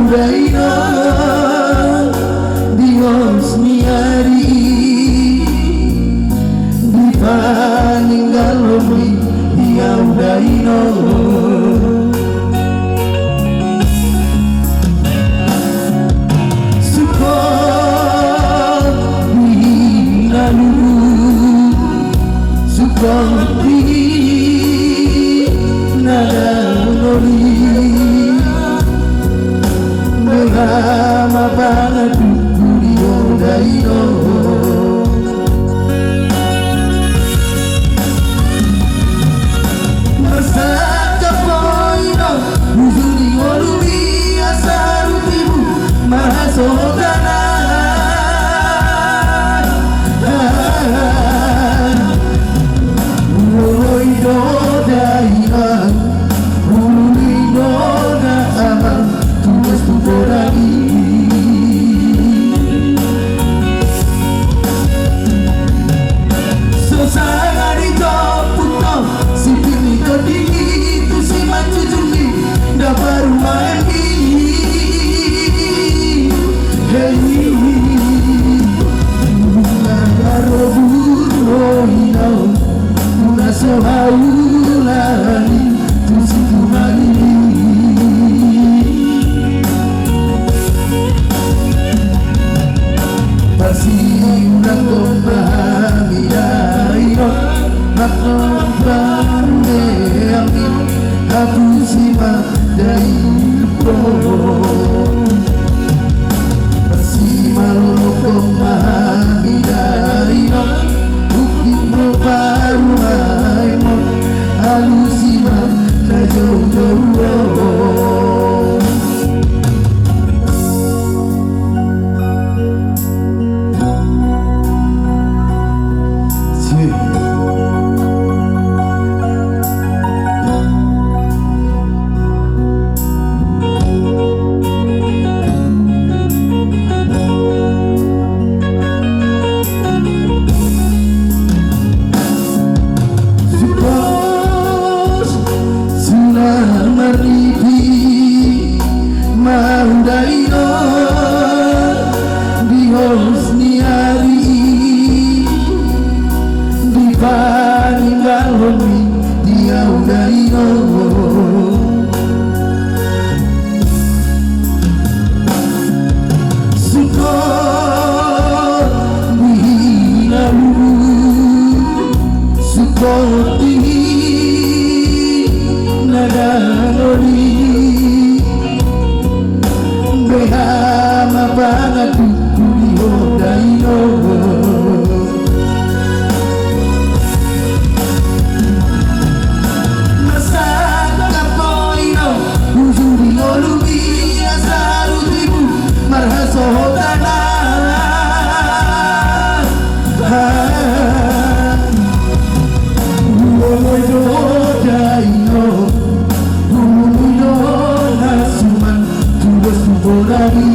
Maudaino Dios miari Di paninggalmi Maudaino Suko Minalu Suko Nada Nori Berama banget di Maudaino Marsaka poino Uzuri olumi asarutimu Mahasodana Uloido dainan Uloido na aman Tugas tuboragi Sosagari to puto Sipini to dini Itu si mancujuni Daparu mandi Hey Nagaroburoino Unasohaulani Tusikumani Pasiulang kumahami daino Maknopande amin Aku simak daino Pasimalulok kumahami daino Bukit mo baru mo Aku simak na jauh-jauh Maudaino Dios miari Di paninggalmi Maudaino Suko Minalu Suko Nada Nori Behama banget di Maudaino Masaka poino Uzuri olumi asarutimu Marhasohodana Maudaino Nasuman Tugas tuboragi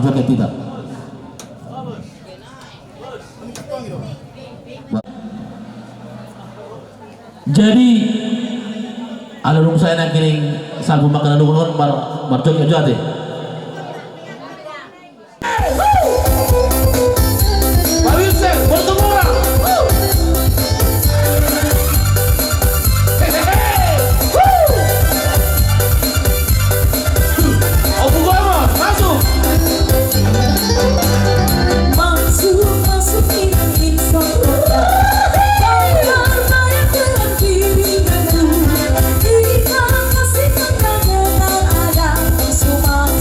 joget tidak. Jadi ada dong saya nak kiring sabu makanan dulu mar joget aja deh. Semua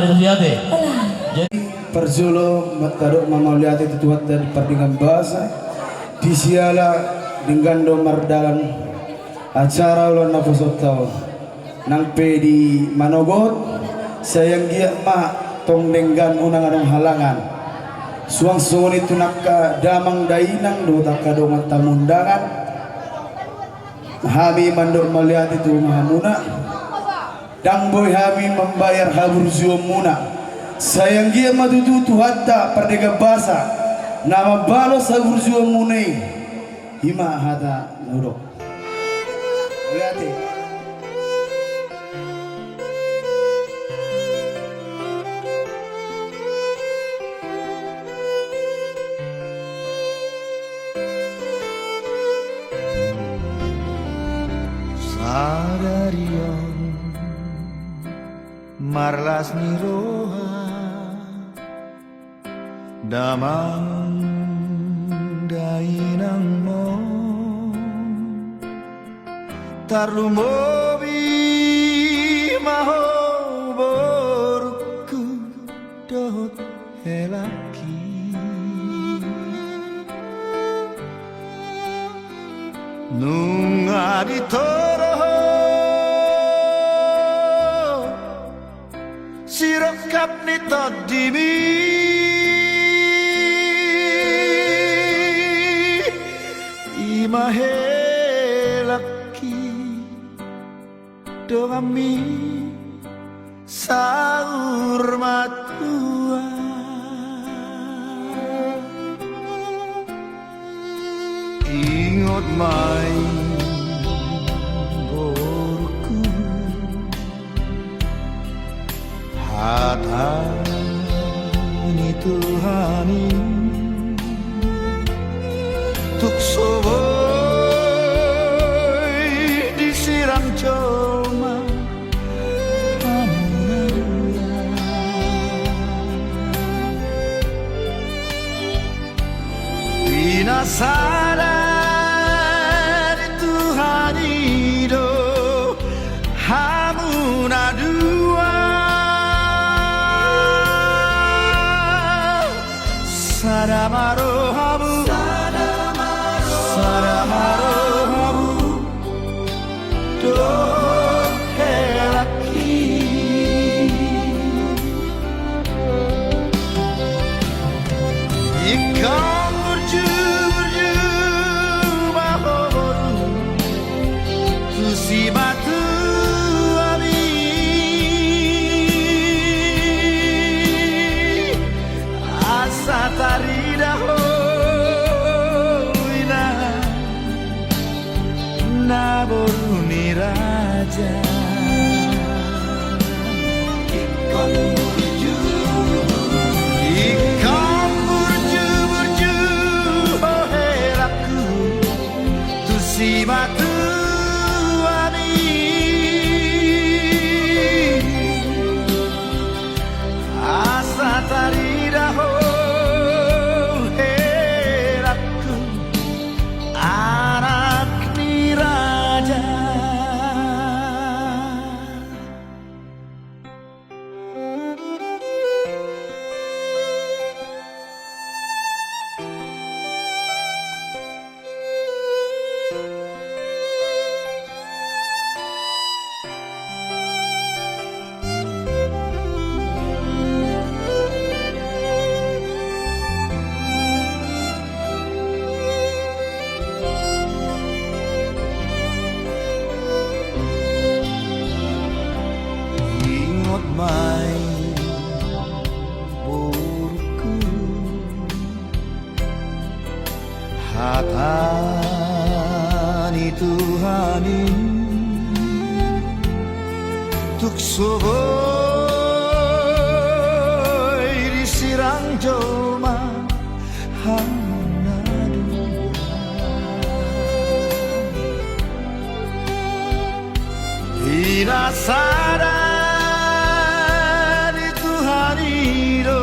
itu hati. Jadi Perjolo matadok mamauliati tutuat dari perdingan bahasa disiala dengan domardalan acara ulan nafasot tahun nang pedi manogot sayang giat ma tong denggan unang anong halangan suang suang itu nakka damang dainang do takka dongan tamundangan hami mandok melihat itu mahamuna dang boy hami membayar habur zuom muna sayang dia matututu hatta perdega basa nama balos habur zuom munai hima hata nurok lihat. Sadarion marlas miroha damang dainang mo tarlumobi maho borku dot helaki nung aditoro sirokap ni todimi imahelaki doami saur matua ingot main borku hatani Tuhani tukso disiram coma Pinasada di Tuhan itu hamuna dua sadamaro hamu do helaki ikan berju bahoru tusi batu ami asa taridaho ina naboruni raja ikan berju oh helaku tusi batu ami asa taridaho helaku anak ni raja. Ingot main burku hatani Tuhani tukso disirang joma hanadu Pinasada di Tuhan itu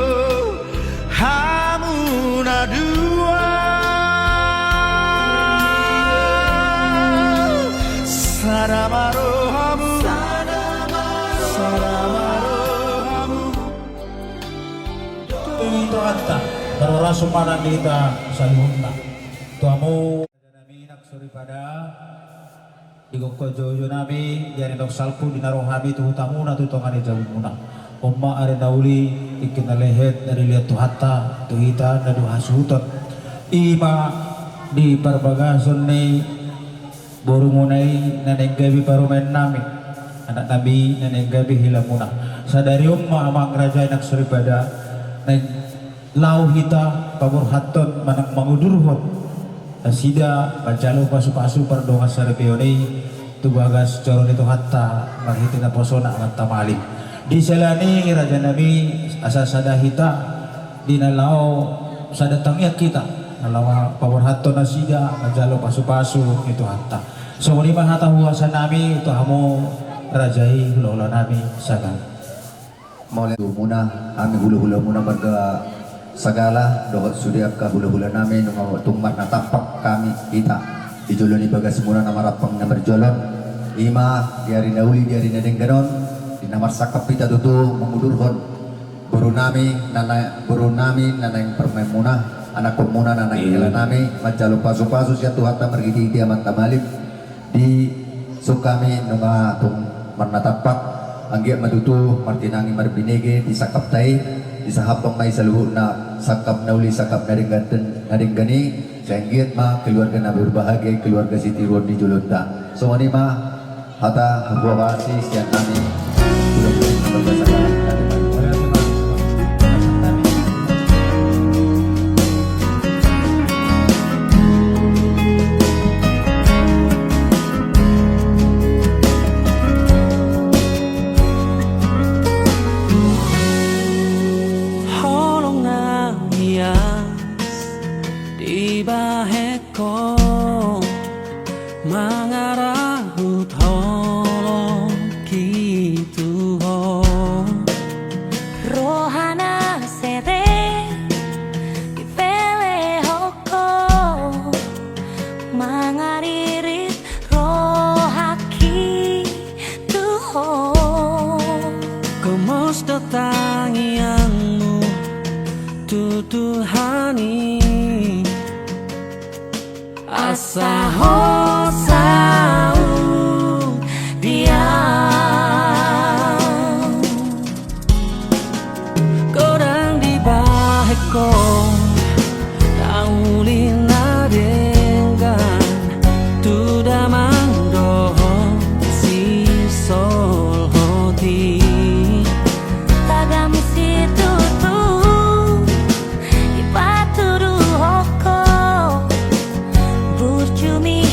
hamuna dua sadamaro hamu rasumanan dita salihunna tuamu nami naksuri pada igoko jojo nami jari dok salpu dinarohami tu hutamuna tu tongani jawumuna umma are nauli ikina lehet dari lihat tu hatta tu hita nadu hasutot ima di perbagason ni borumunai naneng gabi parumen nami anak nabi naneng gabi hilamuna sadari umma amang raja naksuri pada neng lau hita pabur haton manang mangudurhon asida pajalo pasu-pasu pardonga sarepeoni tu bagas coron itu hatta marhitina posona mata malik diselani raja nabi asa sada hita dina lau sadatangnya kita alawa pabur haton asida pajalo pasu-pasu itu hatta so ni mahata huasa nami itu hamu rajai lola nami sagan Mulai muna kami hula-hula muna warga segala dohot sudiap ka hula-hula namin nung tumat na tapak kami kita dijoloni bagas muna na marapang na berjolon ima diari nauli diari na dengganon di namar sakap kita tutu mengudurhon buru nami nanay permain muna anak ko muna nanay kala nami majalo pasu-pasu siya tuhata margiti aman tamalib di sukami nung tung manatapak anggi madutu martinangi marbinege di sakap tay di sahapang may saluhut na sakap na uli sakap naring gani sanggit ma keluarga na berbahagia keluarga Siti Roni Julunta so ani ma hata habuawasi siyan nami sudah berbasakan mangarahut holong gitu rohana sere ipele hoko mangaririt rohaki tuho kemus datangianmu tutuhani asa hosau dia korang di baheko taulina dengan tu damang doho si sol hoti tagami si tutu ipaturu hoko burcumi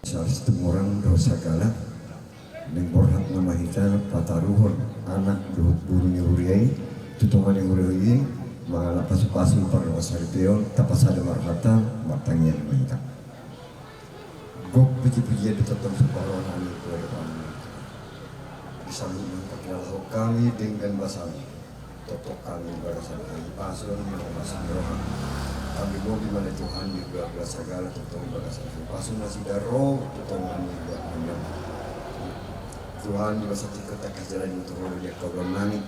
Salah temuran dosa gala neng borhat nama hita pataruhon anak dohut buruni huriai tutungan yang huriai mengalap pasu-pasu para wasari peon tapasada marhata martangian mahita gok puji-pujian ditetap separuh kami kepada kami disambut mengkakilal kami dengan basami totok kami barasan kami pasun yang masih rohan kami mau di mana Tuhan juga belas segala tutong bagasan pasun nasi daro tutongan juga hanya Tuhan juga satu kata jalan untuk dia kau nami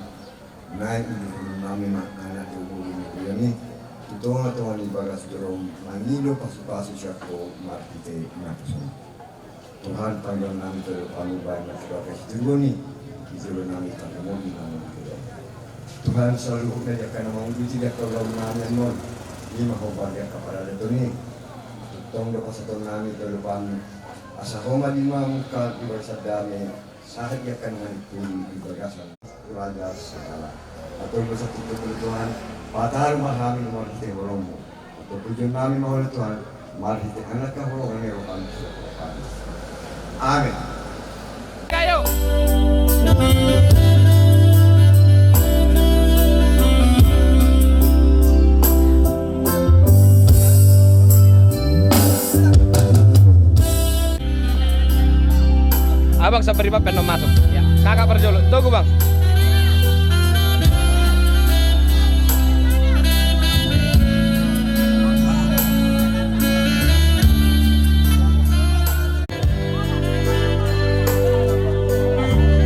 naik di nami anak ibu ini tutongan tuhan di bagas dorong mangilo pasu siapa martite napusun Tuhan panggil nami ke palu banyak sebagai situgoni itu nami kami mau di nami Tuhan selalu mengajarkan nama untuk tidak kau nami non ini mahubaga kepada itu nih tong dapat satu nami terlupan asa homa lima muka di bawah dami saat dia akan mengikuti di bagasan raja segala atau bersatu kebutuhan patar mahami mau kita horombo atau tujuan nami mau Tuhan mari kita anak kah horombo yang rokan amin kayo Abang sabar Pak pengen masuk. Ya, kakak Perjolo. Tunggu Bang.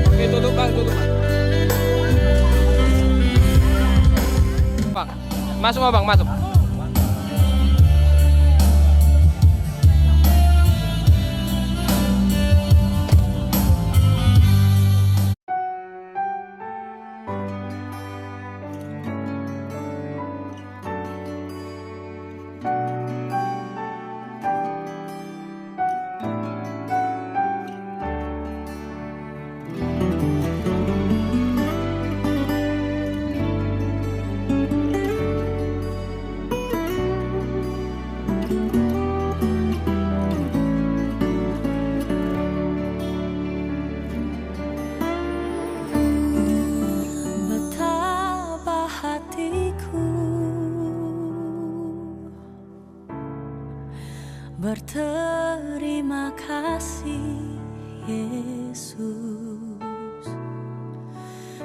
Oke, tutup Bang, tutup. Bang, masuk Bang, masuk. Berterima kasih Yesus,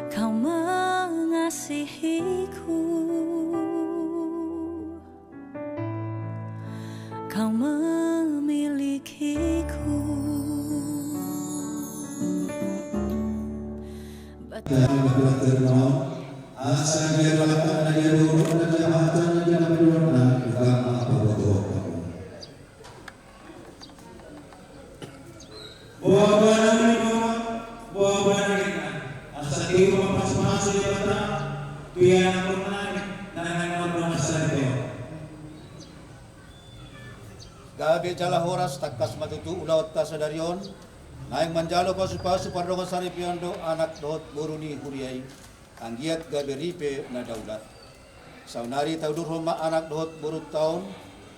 Kau mengasihiku, Kau memilikiku. Gabi jala horas takas matutu ulaut kasadarion naing manjalo pasu-pasu pardongan sari piondo anak dohot buruni huriai anggiat gabi ripe na daulat saunari taudur homa anak dohot burut tahun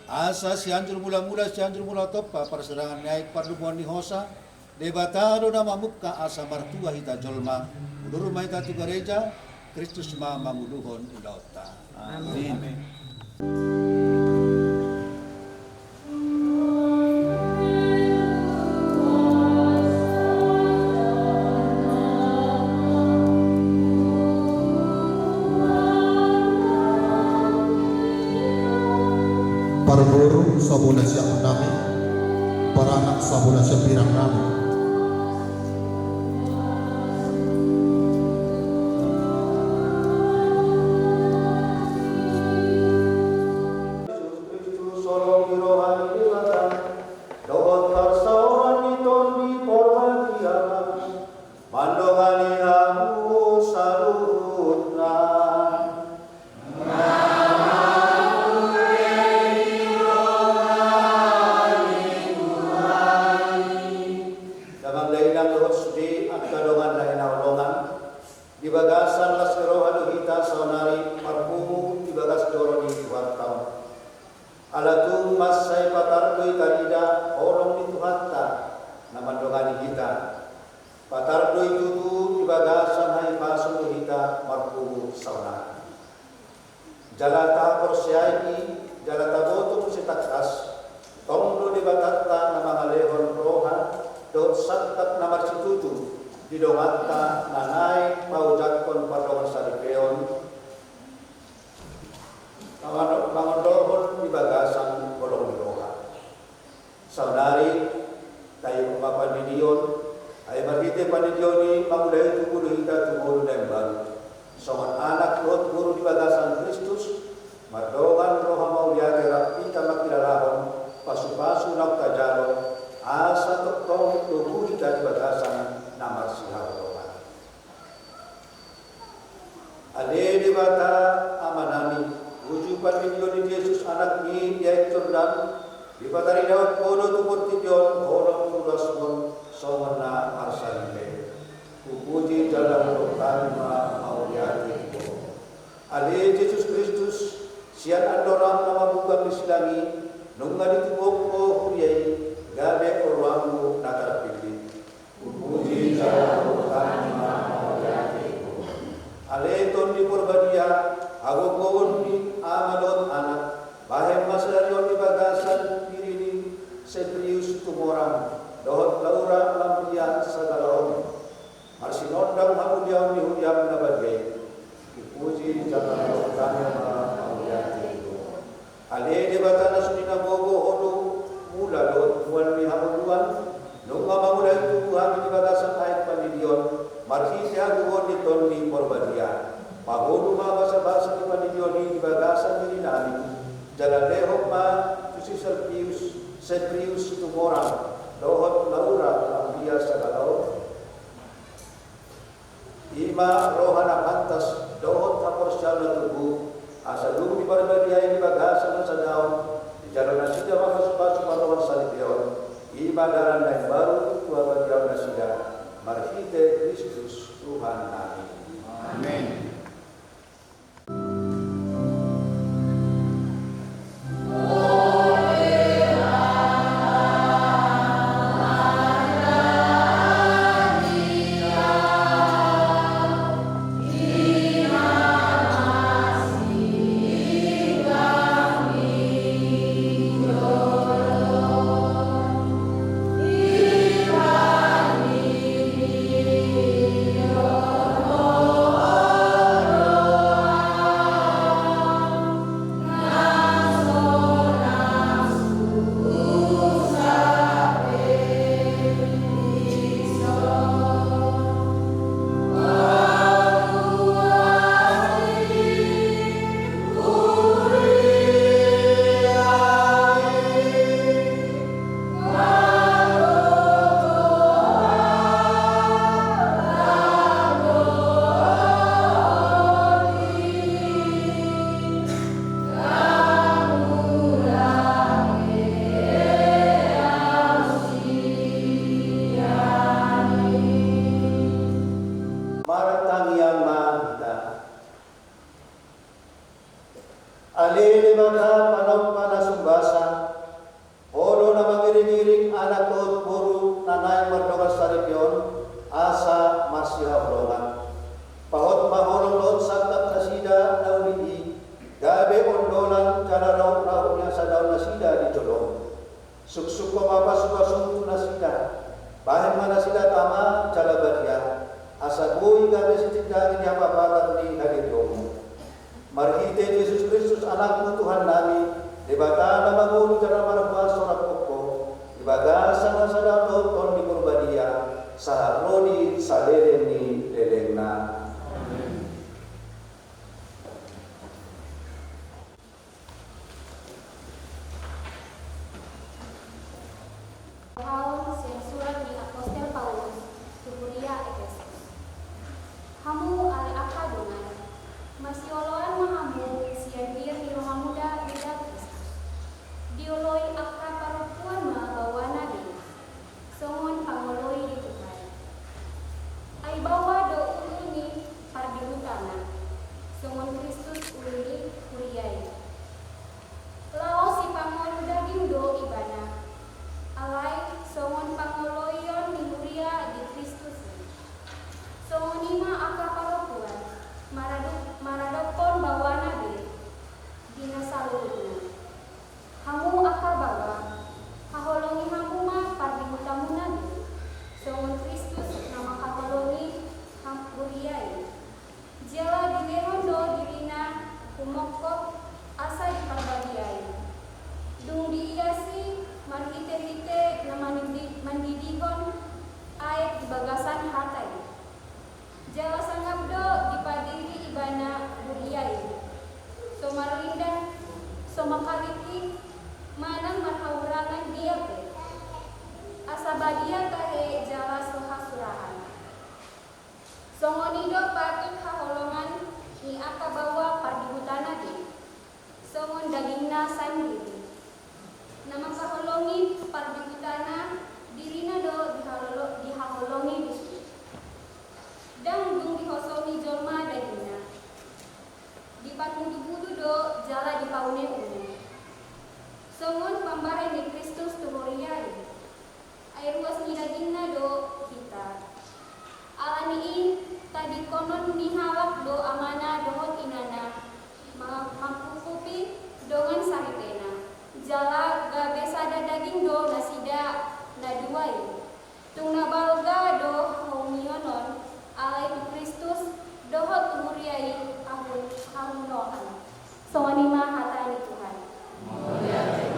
asa sianjur mula-mula sianjur mula topa perserangan naik pardubuan ni hosa debatado nama muka asa martua hita jolma udur rumah hita tu gereja Kristus ma mamuluhon ulauta amin. Para guru sabula siap nami, para anak sabula siap pirang nami. jalata porsiai jalata botum sitakas tongdo di batata na mga lehon rohan dot santak na marsitutu di dongata nanay paujakon pardongan saripeon mangondohon di bagasan bolong rohan saudari tayo mapanidion ay marhite panidioni mangulay tuguro hita tuguro dan baru soman anak lot guru di bagasan Kristus mardongan roha mauliati rapi kamakilalaron pasu-pasu nak tajalo asa tokong tubuh hita di bagasan namar sihar roha ade di bata amanani ujupan panidioni Yesus anak ni yaitu dan di patari daud kodo tupur tidion holong tulas pun sawana arsalile puji dalam rohani mauliati ale Yesus Kristus sian andorang nama bukan disilangi nunga ditubok o huriai gabe orwangu nakar pilih puji dalam rohani mauliati ale ton di porbadia agong gowon di amalot anak bahem masarion di bagasan diri Seprius tumorang dohot laura lampian sagalaon marsinondang hamudiam ni hudiam nabadai puji jalan rohani mauliati ale de batana sunina bogo hodo mula dot tuan ni hamuduan nunga mamulai tuhan di bagasan ayat panidion marhi sia guon di ton di porbadia pagodu ma basa-basa di panidion di bagasan diri nani jalan lehok ma tusi Seprius tumorang dohot laura lampia sagalaon ima rohana pantas dohot hapor syala tubuh asa dulu di barbadia ini bagasan sa daun di jalan nasida makas-pasu patawan salipion ima daran dan baru tua badiaw nasida marhite Kristus Tuhan kami amin. Alele bada panampana sumbasa Odo na mangiring-iring anak ko puro nanay mardokas saripion asa masya ulongan pahot mahorong lot sakap nasida na ulidi gabe ondolan cara raw niya sa daw nasida di jolong suksuk ko mapasupasung nasida bahem mana sida tama calabadia asa buhi gabe sitindari niya papalat ni halidomo marhite Yesus Kristus anakmu Tuhan nami debata na magulu cara marabas sorak pokko ibagasan sa daw ton di kurbadia sa rodi sa leleni lelena. Paulus yang surat di Apostel Paulus Tuburia Efesus. Hamu ale akadungan masih oloan mahamu sian dia di roha muda beda Kristus. Dioloi akta perempuan ma bawana dia. Songon pangoloi di Tuhan. nabadia kahe jala sohasurahan. Songonido patut haholongan ni aka bawa pardihutana di. Songon dagingna sandiri. Nama kaholongi pardihutana dirina do dihaholongi bisu. Dang dung dihosongi jolma dagingna. Dipat mudu-mudu do jala dipaune unu. Songon pambare ni Kristus tuhoriyai. Air ruas ni dagingna do kita. Alaniin tadi konon nihawak do amana dohot inana. Mampukupi dongan saripena. Jala gabesada daging do nasida naduai. Tung nabalga do homionon alai tu Kristus dohot umuriai ahun noan. Soanima hatani Tuhan. Tuhan,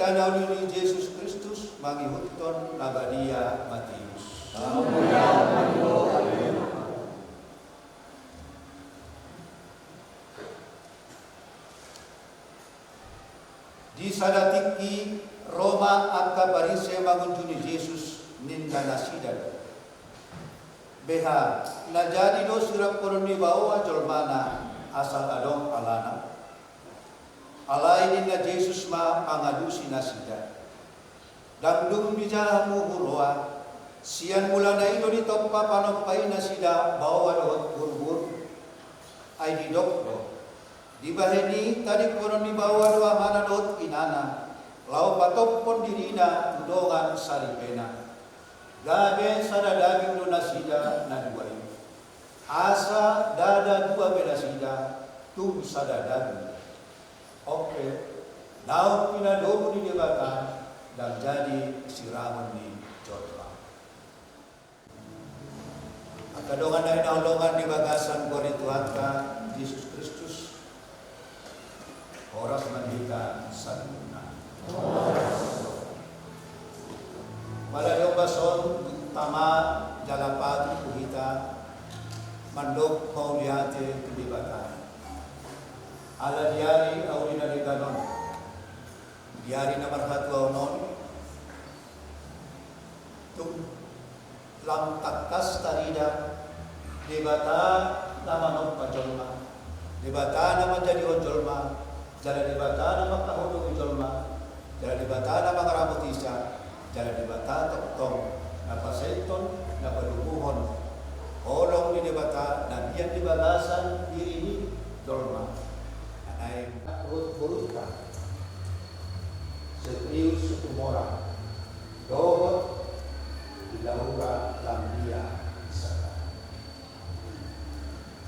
kanauli Yesus Kristus mangihutton nabadia Matius. Di sadatiki Roma akka barise mangunjuni Yesus ninda nasidan. Beha najadi do sirap koroni bawa jolmana asal adong alana. Alai ninda Yesus ma pangadusi nasida. Dangdung bicara muhuroa. Sian mulana itu ditoppa panopai nasida bawa dohot burbur. Ai di dokdo. Di baheni tadi koroni bawa doa mana dohot inana. Lau patopon dirina tudongan saripena. Gabe sada daging do nasida na dua ini. Asa dada dua bedasida tum sada daging. Oke, naun pina dobu di debatan dan jadi siraman di jorba. Akadongan na inaulongan di bagasan kori Tuhanka Yesus Kristus. Horas mandika sanuna. Malayo bason tama jalapati kuhita mandok pauliate kudibatan. Ala diari aurina di ganon. Diari na marhatu aunon. Tum lam takkas tarida debata nama non pajolma. Debata nama jadi onjolma. Jala debata nama kahodo onjolma. Jala debata nama karamutisa. Jala debata toktong napa seton napa dukuhon olong di debata dan dia di balasan diri ini dolma anai urut-urutan serius sukumora dohot di laura lambia isaka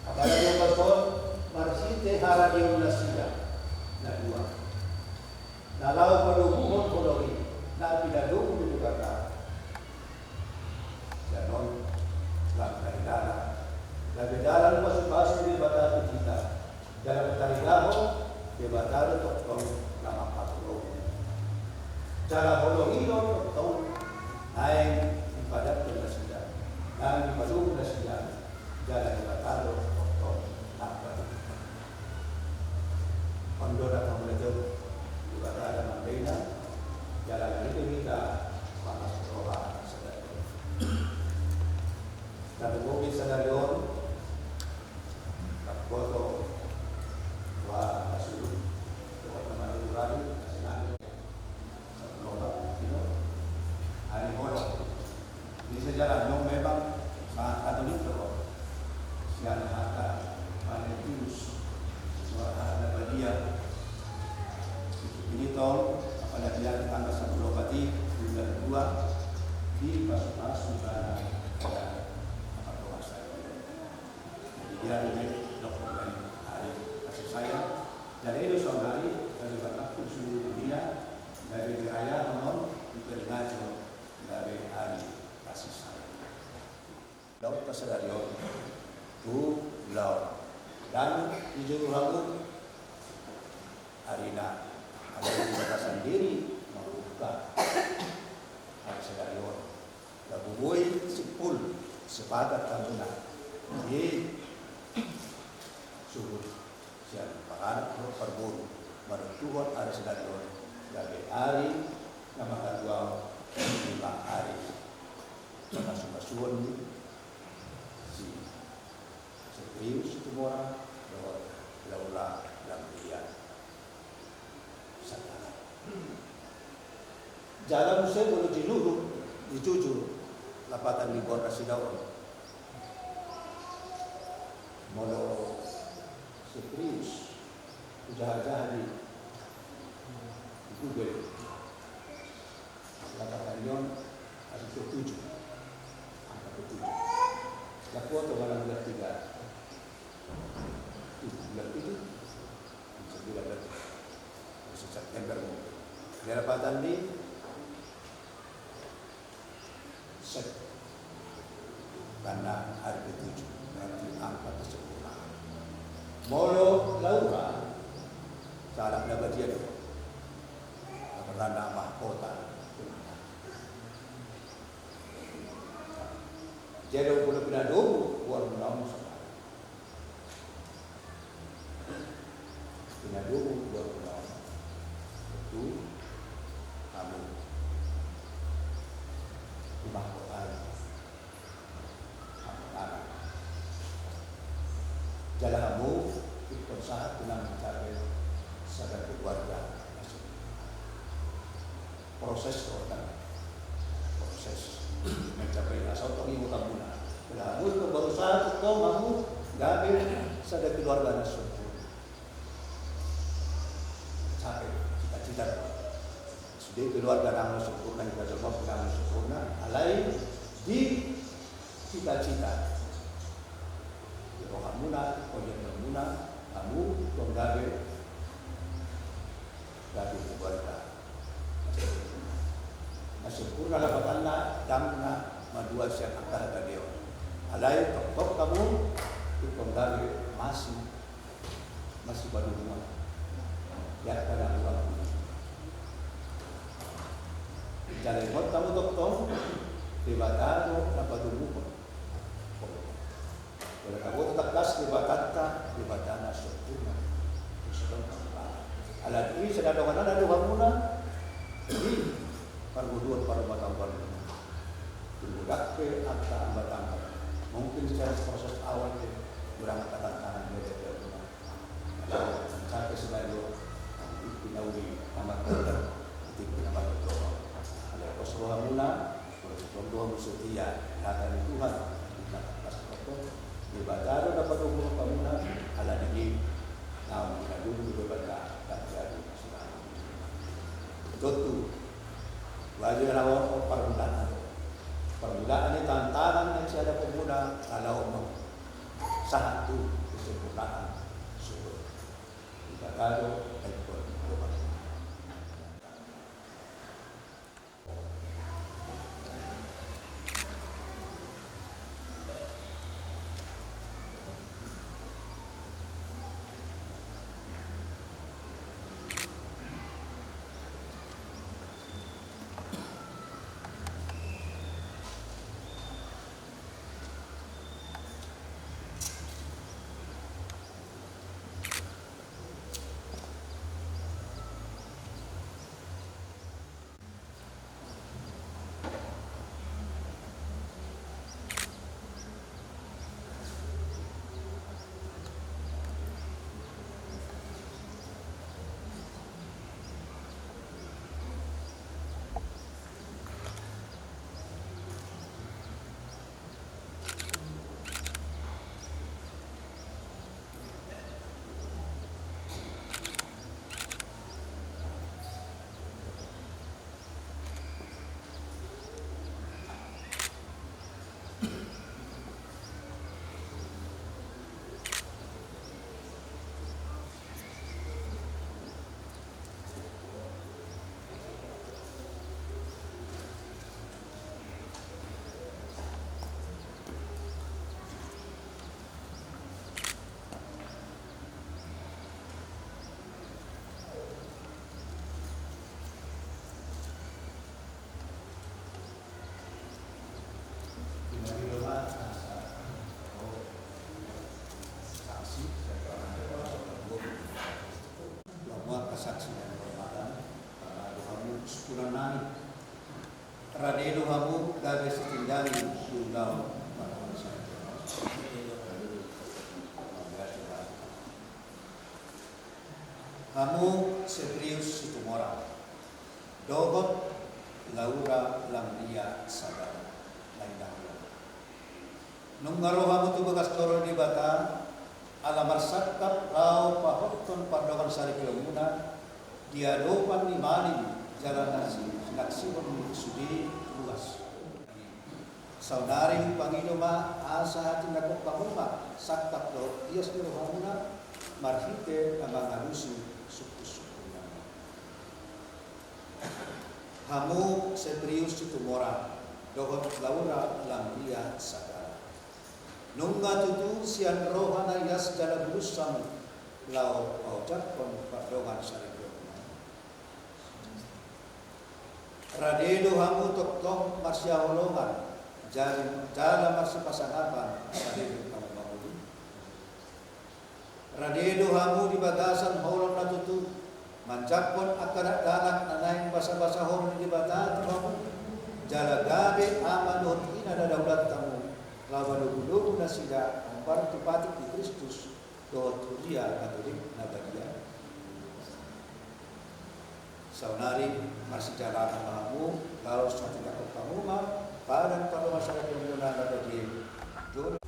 apalagi yang betul marsite haradio nasida na dua nalau pedukuhon kolori na pinadung di debata danon Labi dalam masuk-masuk di batara kita. Dalam tarigaho di batara toktong nama patro. Cara hologino toktong naik di padat nasida. Dan di padung nasida. Jalan di batara toktong nama. Ondora kamulejo di batara mandena. Jalan itu kita panas roha sedang. Dan bumi sadarion foto wa masuk buat teman urani senang lola hari mola di sejarah dong memang sangat katolik loh sian hata Valentius suara nabadia ini tahun pada bulan tanggal 10 Pati bulan 2 di Pasu Sana dia ini dokter hari kasih sayang dari itu saudari dari waktu seluruh dunia dari raya non diperingatkan dari hari kasih sayang. Laut kesadaran tu laut dan di juru laut harina ada di batasan diri membuka hari kesadaran lagu boy sipul sepakat tahunan di suruh siang pakan perburu merentuhon ada sedarion dari hari nama kedua 5 hari maka sumbasuan si serius itu orang bahwa laula lambian satana jalan saya boleh diluruh dijujur lapatan di kota Sidaun molo serius jahat-jahat di Google katakan yon ada 7 angka 7 laku atau barang bulan 3 bulan 7 9 September dia dapatan di set karena hari ke-7 nanti angka kesempurnaan molo Laura salah dapat dia Rana mahkota. Jadi boleh pinado buat menamu sama. Pinado buat menamu. Itu kamu di mahkota. Anak. Jalan kamu ikut saat dengan mencapai sadar keluarga. Proses orang proses mencapai asal kami mutamuna. Kamu itu baru saat kamu gagal sadar keluarga nasional. Sampai cita-cita sudah keluarga nasional sempurna kita coba pegang sempurna. Alai di cita-cita. Rohamuna, koyamuna, kamu gagal keluarga. Sempurna lapatanna damna madua siya akal kadeo. Alay tok kamu ikong dari masih baru rumah. Ya kada ulang. Jalan mot kamu tok dibatado na padumuko. Kalau kamu tetap gas dibatana sempurna. Alat ini sedang ada muna. Perbuduan para batang-batang berbudak ke akta batang. Mungkin secara proses awal itu kurang tantangan dari rumah. Kalau sampai sebagai pinauli nama kerja, itu nama kerja. Ada kosoha mula, kosoha musutia, kata Tuhan. Pas itu dibaca dapat umur pamuna, ala ini namun dulu berbeda dan jadi sudah. Tentu wajib rawat permulaan. Permulaan ini tantangan yang ada pemuda kalau mau satu kesempurnaan syukur. Kita tahu ekor berubah. Kesaksian permata kamu sepuluhan radeno kamu dari setinggali sulau kamu serius itu moral dogot laura lamria sadar lain dahulu nunggaro kamu tu bekas coro di bata alamar sakap lau pahokton pardokan sari pilomuna diadopan di maling jalan nasi naksibon sudi luas saudari panginuma asa hati nakok pamuma sakap do iya sendiri hamuna marhite amangalusu suku-sukunya kamu serius itu moral dohot laura lamria sadar nunga tutu sian rohana yas jala belusam lau ojak kon pardongan sari Radedo hamu toktong marsya holongan, jala marsya pasangapan, radedo kamu mamuli. Radedo hamu di bagasan holong natutu, manjakpon akarat danak nanaing basa-basa holong di batati mamuli. Jala gabe aman ina ada daulat tamu, lawan lugu nasida ampar tupatik di Kristus, doa tulia katolik nagadia. Saunari masih jalan kamu, kalau suatu tidak kamu mah, pada kalau masyarakat yang menggunakan ada di jurnal.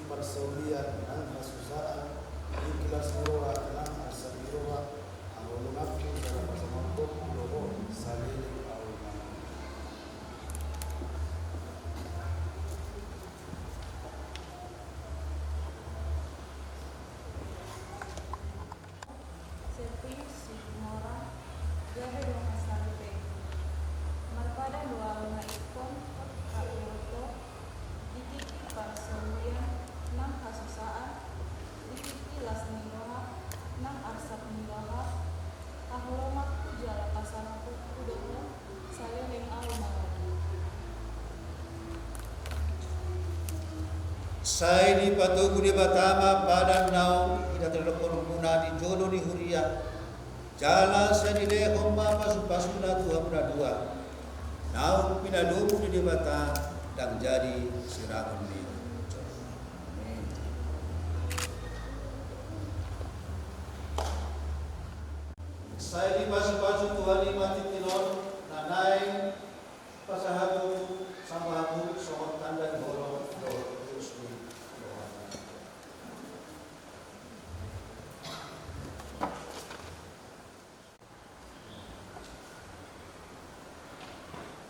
Persaulian dan kesusahan, ikhlas roha dan asal roha, awalungaku dalam masa mampu, roho salih awalungaku. Servis Mora, gawe dengan salpe. Marpada dua luna ikon, kayoto, dikiki persaulian, 6 kasusaan, dikiki las niloha, 6 arsap niloha, kaholomakku jala pasanaku kudomo, saya yang alumalaku. Saya di patugu di Batama badan nau tidak terlepon muna di jodoh di Huria. Jala saya di lehom mama supasuna Tuhan dua. Nau pinadumu di Batama dan jadi sirakan di. Saya di pasu-pasu Tuhan di mati tilon nanai pasahatu sama aku sohot tanda di holong terus di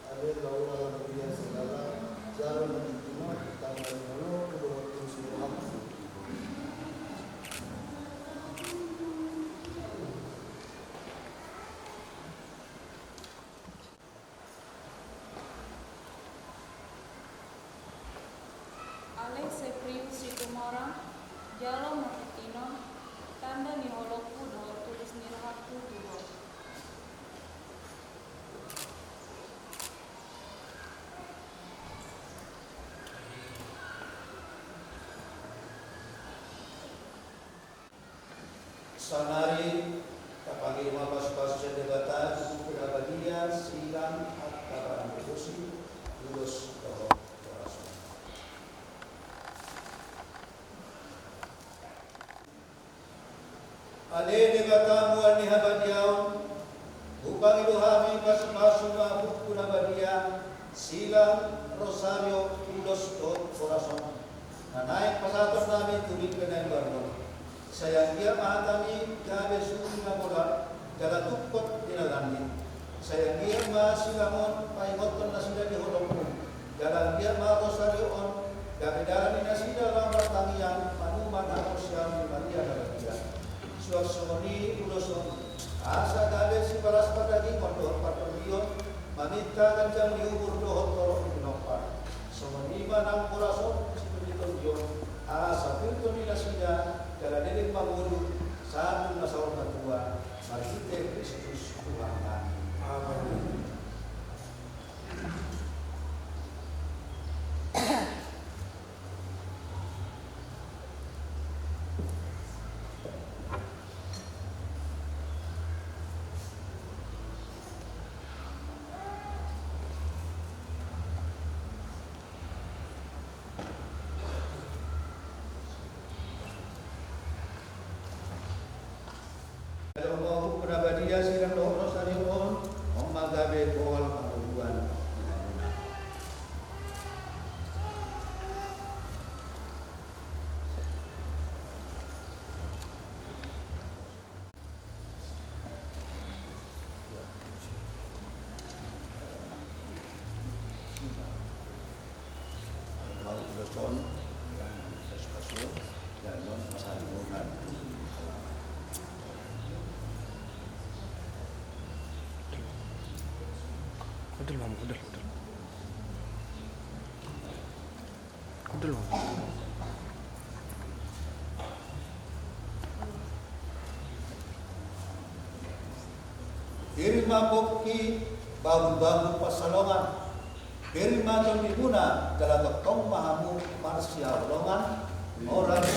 Ada laura dia segala jalan menjumpa tanggal 20 Muhammad. Ale Sepriu Situmorang, Jalo Makitino, tanda niholoku do tulis nirhaku duho. Sanari kapagi lima pas-pas debatan suku Abadia silang kabaran berdosi lulus doa rasul. Ale debatamu ani habadiau upang iluhami pas-pasu na buku Abadia silang rosario lulus doa rasul. Naik pasator namin tulit kenai barno. Saya dia mahatami gabe suku na bola jaga tukot dinalandi. Saya dia silamon paingoton na sida di holongku. Jalan dia rosario on gabe dalani na sida lambat tangiang manuman ako siya ni Maria na dia. Suasoni uloson asa gabe si paras padagi kondor patolion mamita kan jang diubur dohot torok pinopar. Somoni manang corazon si penditon asa pintu ni na sida Kala nenek pangulu satu nasaur natua marhite Kristus Tuhan kami. Amin. Kalau Abadia silang doa rosario on magabe koal panguluan. Mau telepon yang spasial dan non pasalibunan. Udel, Mam, udel. dulu. Irma bukti bangun-bangun pasalongan. Irma tondibuna dalam tong mahamu manusia ulongan. Oras.